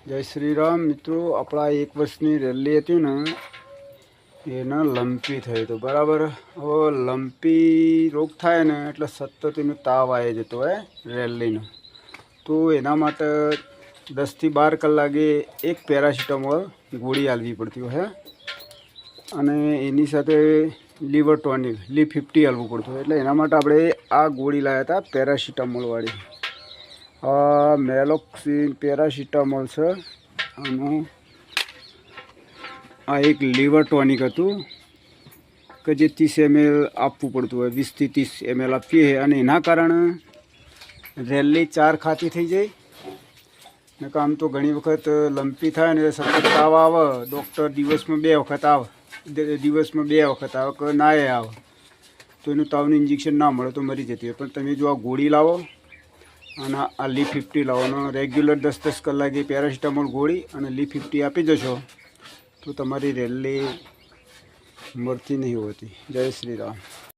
જય શ્રી રામ મિત્રો, આપણા 1 વર્ષની રેલી હતી ને એને લંપી થઈ તો બરાબર. હવે લંપી રોગ થાય ને એટલે સતત એનો તાવ આવી જતો હોય રેલીનો. તો એના માટે 10 થી 12 કલાકે એક પેરાસિટામોલ ગોળી આલવી પડતી હોય અને એની સાથે લીવર ટોનિક લી50 આલવું પડતું હોય. એટલે એના માટે આપણે આ ગોળી લાવ્યા હતા પેરાસિટામોલવાળી. મેલોક્સિન પેરાસિટામોલ છે અને આ એક લીવર ટોનિક હતું કે જે 30 ml આપવું પડતું હોય. 20 થી 30 ml આપીએ અને એના કારણે રેલી 4 ખાતી થઈ જાય ને. કામ તો ઘણી વખત લંપી થાય ને સતત તાવ આવે, ડૉક્ટર દિવસમાં 2 વખત આવે કે ના આવે તો એનું તાવનું ઇન્જેક્શન ના મળે તો મરી જતી હોય. પણ તમે જો આ ગોળી લાવો અને આ લી50 લાવો, રેગ્યુલર 10-10 કલાકે પેરાસિટામોલ ગોળી અને લી50 આપી જશો તો તમારી રેલી મરતી નહીં હોતી. જય શ્રી રામ.